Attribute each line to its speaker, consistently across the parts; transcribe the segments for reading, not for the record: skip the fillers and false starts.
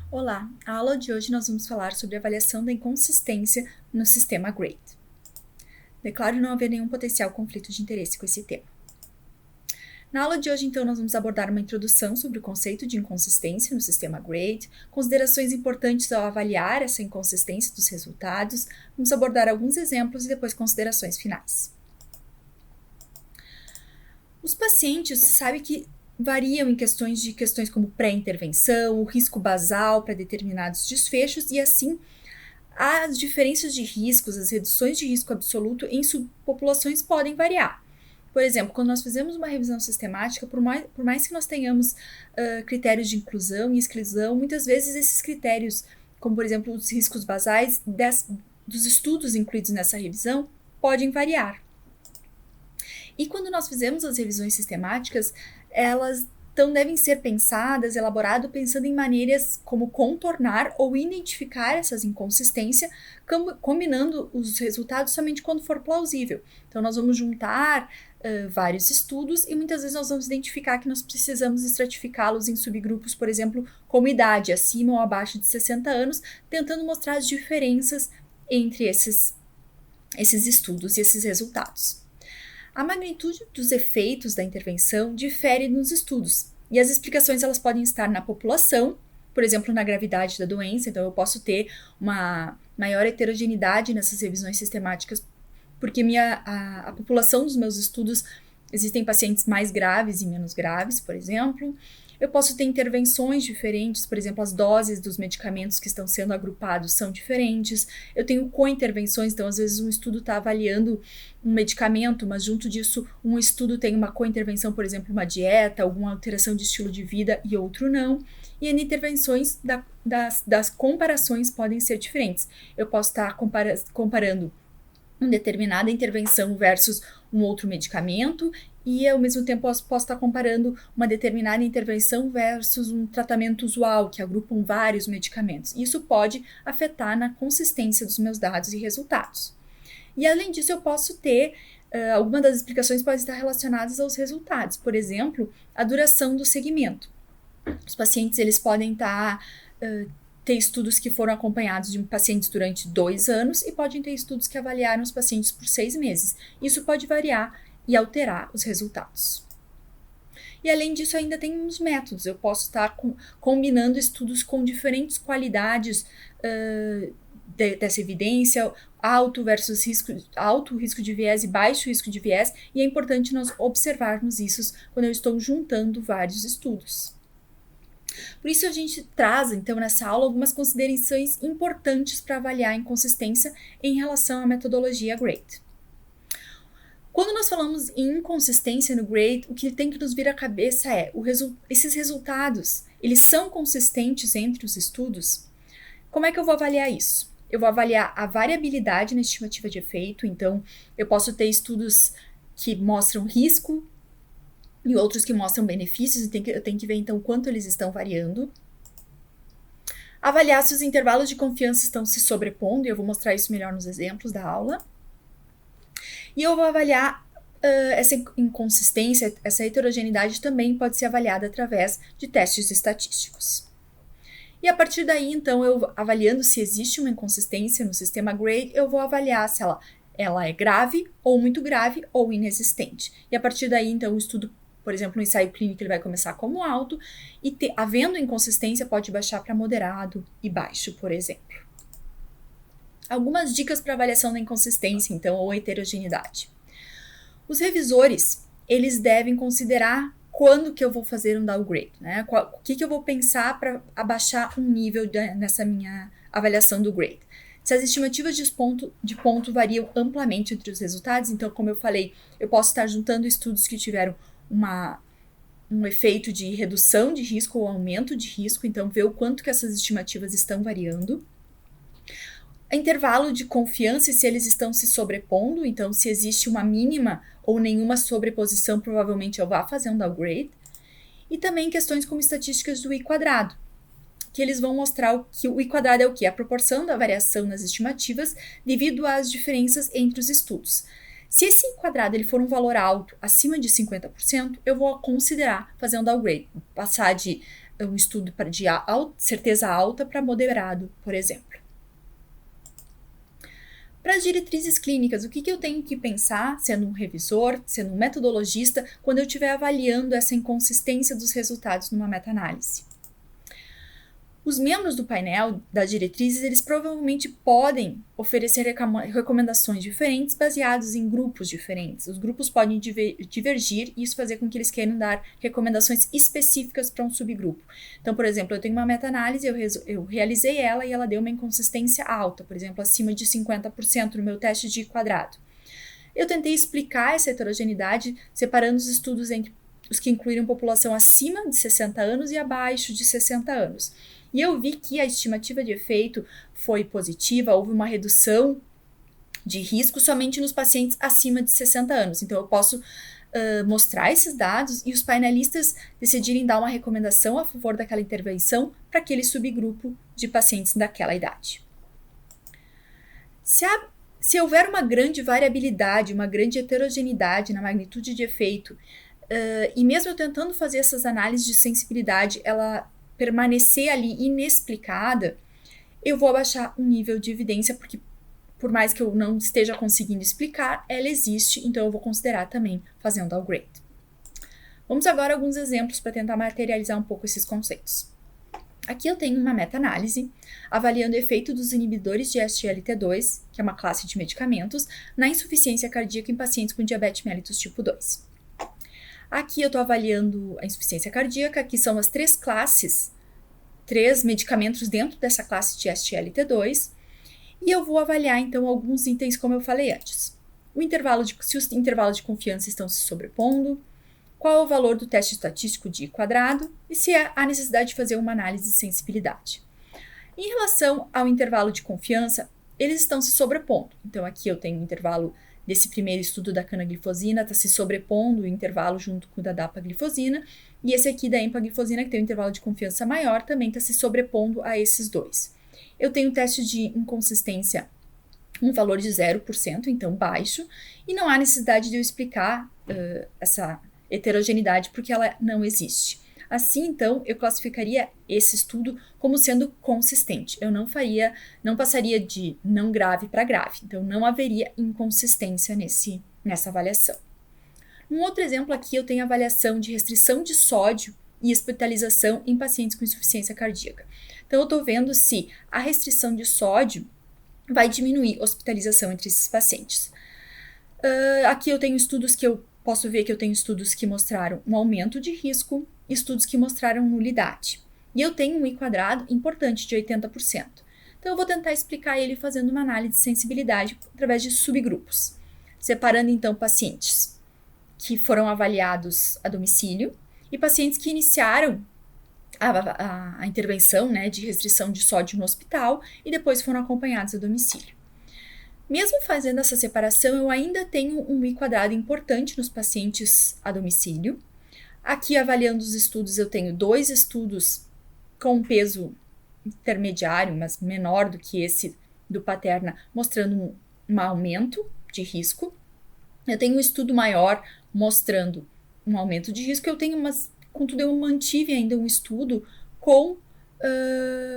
Speaker 1: Olá, a aula de hoje nós vamos falar sobre a avaliação da inconsistência no sistema GRADE. Declaro não haver nenhum potencial conflito de interesse com esse tema. Na aula de hoje, então, nós vamos abordar uma introdução sobre o conceito de inconsistência no sistema GRADE, considerações importantes ao avaliar essa inconsistência dos resultados, vamos abordar alguns exemplos e depois considerações finais. Os pacientes, sabe que variam em questões como pré-intervenção, o risco basal para determinados desfechos e assim as diferenças de riscos, as reduções de risco absoluto em subpopulações podem variar. Por exemplo, quando nós fizemos uma revisão sistemática, por mais que nós tenhamos critérios de inclusão e exclusão, muitas vezes esses critérios, como por exemplo os riscos basais dos estudos incluídos nessa revisão, podem variar. E quando nós fizemos as revisões sistemáticas, elas então devem ser pensadas, elaboradas, pensando em maneiras como contornar ou identificar essas inconsistências, combinando os resultados somente quando for plausível. Então, nós vamos juntar vários estudos e muitas vezes nós vamos identificar que nós precisamos estratificá-los em subgrupos, por exemplo, como idade, acima ou abaixo de 60 anos, tentando mostrar as diferenças entre esses estudos e esses resultados. A magnitude dos efeitos da intervenção difere nos estudos, e as explicações elas podem estar na população, por exemplo, na gravidade da doença, então eu posso ter uma maior heterogeneidade nessas revisões sistemáticas, porque a população dos meus estudos, existem pacientes mais graves e menos graves, por exemplo. Eu posso ter intervenções diferentes, por exemplo, as doses dos medicamentos que estão sendo agrupados são diferentes. Eu tenho co-intervenções, então às vezes um estudo está avaliando um medicamento, mas junto disso um estudo tem uma co-intervenção, por exemplo, uma dieta, alguma alteração de estilo de vida e outro não. E as intervenções das comparações podem ser diferentes. Eu posso estar comparando uma determinada intervenção versus um outro medicamento e ao mesmo tempo posso estar comparando uma determinada intervenção versus um tratamento usual, que agrupam vários medicamentos. Isso pode afetar na consistência dos meus dados e resultados. E além disso, eu posso ter, algumas das explicações podem estar relacionadas aos resultados. Por exemplo, a duração do segmento. Os pacientes eles podem ter estudos que foram acompanhados de pacientes durante 2 anos e podem ter estudos que avaliaram os pacientes por 6 meses. Isso pode variar e alterar os resultados. E além disso, ainda tem uns métodos. Eu posso estar combinando estudos com diferentes qualidades dessa evidência, alto risco de viés e baixo risco de viés, e é importante nós observarmos isso quando eu estou juntando vários estudos. Por isso a gente traz, então, nessa aula, algumas considerações importantes para avaliar a inconsistência em relação à metodologia GRADE. Quando nós falamos em inconsistência no GRADE, o que tem que nos vir à cabeça é, esses resultados, eles são consistentes entre os estudos? Como é que eu vou avaliar isso? Eu vou avaliar a variabilidade na estimativa de efeito, então eu posso ter estudos que mostram risco, e outros que mostram benefícios, e eu tenho que ver então quanto eles estão variando. Avaliar se os intervalos de confiança estão se sobrepondo, e eu vou mostrar isso melhor nos exemplos da aula. E eu vou avaliar essa inconsistência, essa heterogeneidade também pode ser avaliada através de testes estatísticos. E a partir daí, então, eu avaliando se existe uma inconsistência no sistema GRADE, eu vou avaliar se ela é grave, ou muito grave, ou inexistente. E a partir daí, então, o estudo, por exemplo, no ensaio clínico, ele vai começar como alto e, havendo inconsistência, pode baixar para moderado e baixo, por exemplo. Algumas dicas para avaliação da inconsistência, então, ou heterogeneidade. Os revisores, eles devem considerar quando que eu vou fazer um downgrade, né? O que eu vou pensar para abaixar um nível nessa minha avaliação do grade. Se as estimativas de ponto variam amplamente entre os resultados, então, como eu falei, eu posso estar juntando estudos que tiveram um efeito de redução de risco ou aumento de risco, então ver o quanto que essas estimativas estão variando. Intervalo de confiança e se eles estão se sobrepondo, então se existe uma mínima ou nenhuma sobreposição, provavelmente eu vá fazer um downgrade. E também questões como estatísticas do I-quadrado, que eles vão mostrar que o I-quadrado é o quê? A proporção da variação nas estimativas devido às diferenças entre os estudos. Se esse I-quadrado ele for um valor alto, acima de 50%, eu vou considerar fazer um downgrade, passar de um estudo de certeza alta para moderado, por exemplo. Para as diretrizes clínicas, o que eu tenho que pensar, sendo um revisor, sendo um metodologista, quando eu estiver avaliando essa inconsistência dos resultados numa meta-análise? Os membros do painel das diretrizes, eles provavelmente podem oferecer recomendações diferentes baseadas em grupos diferentes. Os grupos podem divergir e isso fazer com que eles queiram dar recomendações específicas para um subgrupo. Então, por exemplo, eu tenho uma meta-análise, eu realizei ela e ela deu uma inconsistência alta, por exemplo, acima de 50% no meu teste de quadrado. Eu tentei explicar essa heterogeneidade separando os estudos entre os que incluíram população acima de 60 anos e abaixo de 60 anos. E eu vi que a estimativa de efeito foi positiva, houve uma redução de risco somente nos pacientes acima de 60 anos. Então, eu posso mostrar esses dados e os painelistas decidirem dar uma recomendação a favor daquela intervenção para aquele subgrupo de pacientes daquela idade. Se houver uma grande variabilidade, uma grande heterogeneidade na magnitude de efeito, e mesmo eu tentando fazer essas análises de sensibilidade, ela permanecer ali inexplicada, eu vou abaixar o nível de evidência, porque por mais que eu não esteja conseguindo explicar, ela existe, então eu vou considerar também fazer um downgrade. Vamos agora a alguns exemplos para tentar materializar um pouco esses conceitos. Aqui eu tenho uma meta-análise avaliando o efeito dos inibidores de SGLT2, que é uma classe de medicamentos, na insuficiência cardíaca em pacientes com diabetes mellitus tipo 2. Aqui eu estou avaliando a insuficiência cardíaca, que são as 3 classes, 3 medicamentos dentro dessa classe de SGLT2, e eu vou avaliar então alguns itens como eu falei antes. Se os intervalos de confiança estão se sobrepondo, qual é o valor do teste estatístico de quadrado e se há necessidade de fazer uma análise de sensibilidade. Em relação ao intervalo de confiança, eles estão se sobrepondo. Então aqui eu tenho o intervalo desse primeiro estudo da canaglifosina, está se sobrepondo o intervalo junto com o da dapaglifosina, e esse aqui da empaglifosina, que tem um intervalo de confiança maior, também está se sobrepondo a esses dois. Eu tenho um teste de inconsistência, um valor de 0%, então baixo, e não há necessidade de eu explicar essa heterogeneidade, porque ela não existe. Assim, então, eu classificaria esse estudo como sendo consistente. Eu não passaria de não grave para grave. Então, não haveria inconsistência nessa avaliação. Um outro exemplo aqui, eu tenho a avaliação de restrição de sódio e hospitalização em pacientes com insuficiência cardíaca. Então, eu estou vendo se a restrição de sódio vai diminuir a hospitalização entre esses pacientes. Aqui eu tenho estudos posso ver que eu tenho estudos que mostraram um aumento de risco, estudos que mostraram nulidade. E eu tenho um I² importante de 80%. Então, eu vou tentar explicar ele fazendo uma análise de sensibilidade através de subgrupos. Separando, então, pacientes que foram avaliados a domicílio e pacientes que iniciaram a intervenção, né, de restrição de sódio no hospital e depois foram acompanhados a domicílio. Mesmo fazendo essa separação, eu ainda tenho um I² importante nos pacientes a domicílio. Aqui, avaliando os estudos, eu tenho 2 estudos com um peso intermediário, mas menor do que esse do Paterna, mostrando um aumento de risco. Eu tenho um estudo maior mostrando um aumento de risco. Contudo, eu mantive ainda um estudo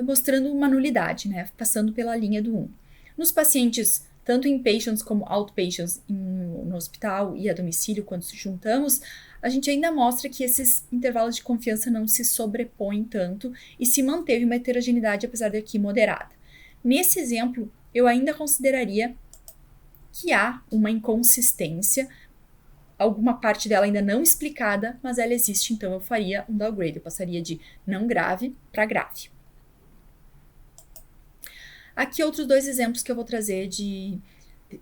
Speaker 1: mostrando uma nulidade, né, passando pela linha do 1. Nos pacientes tanto inpatients como outpatients no hospital e a domicílio, quando se juntamos, a gente ainda mostra que esses intervalos de confiança não se sobrepõem tanto e se manteve uma heterogeneidade, apesar de aqui moderada. Nesse exemplo, eu ainda consideraria que há uma inconsistência, alguma parte dela ainda não explicada, mas ela existe, então eu faria um downgrade, eu passaria de não grave para grave. Aqui outros 2 exemplos que eu vou trazer de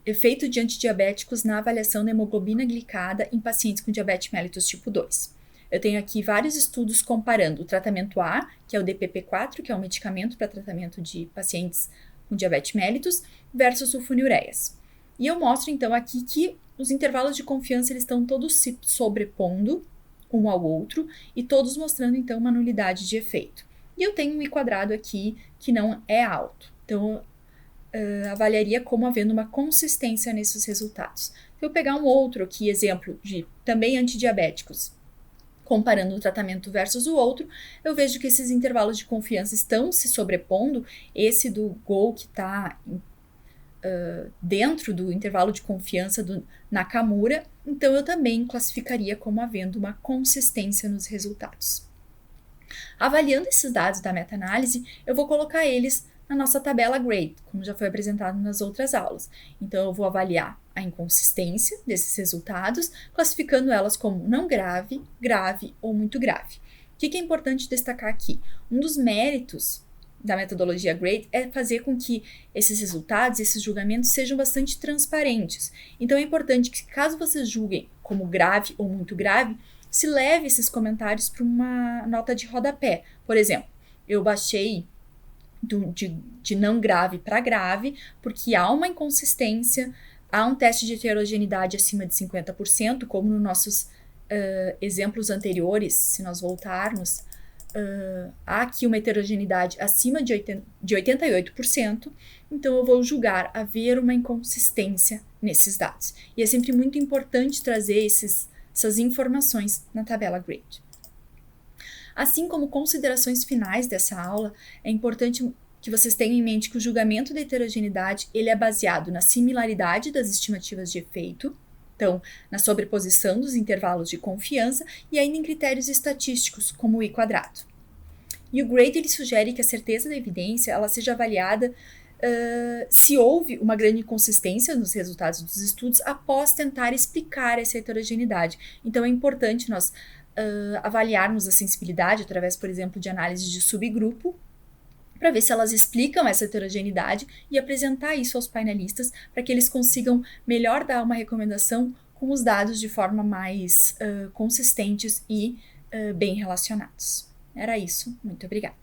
Speaker 1: efeito de antidiabéticos na avaliação da hemoglobina glicada em pacientes com diabetes mellitus tipo 2. Eu tenho aqui vários estudos comparando o tratamento A, que é o DPP-4, que é um medicamento para tratamento de pacientes com diabetes mellitus, versus sulfonilureias. E eu mostro então aqui que os intervalos de confiança eles estão todos se sobrepondo um ao outro e todos mostrando então uma nulidade de efeito. E eu tenho um I² aqui que não é alto. Então, avaliaria como havendo uma consistência nesses resultados. Se eu pegar um outro aqui, exemplo de também antidiabéticos, Comparando um tratamento versus o outro, eu vejo que esses intervalos de confiança estão se sobrepondo. Esse do GOL que está dentro do intervalo de confiança do Nakamura, então eu também classificaria como havendo uma consistência nos resultados. Avaliando esses dados da meta-análise, eu vou colocar eles na nossa tabela GRADE, como já foi apresentado nas outras aulas. Então, eu vou avaliar a inconsistência desses resultados, classificando elas como não grave, grave ou muito grave. O que é importante destacar aqui? Um dos méritos da metodologia GRADE é fazer com que esses resultados, esses julgamentos sejam bastante transparentes. Então, é importante que, caso vocês julguem como grave ou muito grave, se leve esses comentários para uma nota de rodapé. Por exemplo, eu baixei de não grave para grave, porque há uma inconsistência, há um teste de heterogeneidade acima de 50%, como nos nossos exemplos anteriores, se nós voltarmos, há aqui uma heterogeneidade acima de 88%, então eu vou julgar haver uma inconsistência nesses dados. E é sempre muito importante trazer essas informações na tabela GRADE. Assim como considerações finais dessa aula, é importante que vocês tenham em mente que o julgamento da heterogeneidade ele é baseado na similaridade das estimativas de efeito, então, na sobreposição dos intervalos de confiança e ainda em critérios estatísticos, como o I². E o GRADE ele sugere que a certeza da evidência ela seja avaliada se houve uma grande inconsistência nos resultados dos estudos após tentar explicar essa heterogeneidade. Então, é importante nós avaliarmos a sensibilidade através, por exemplo, de análise de subgrupo, para ver se elas explicam essa heterogeneidade e apresentar isso aos painelistas para que eles consigam melhor dar uma recomendação com os dados de forma mais consistentes e bem relacionados. Era isso. Muito obrigada.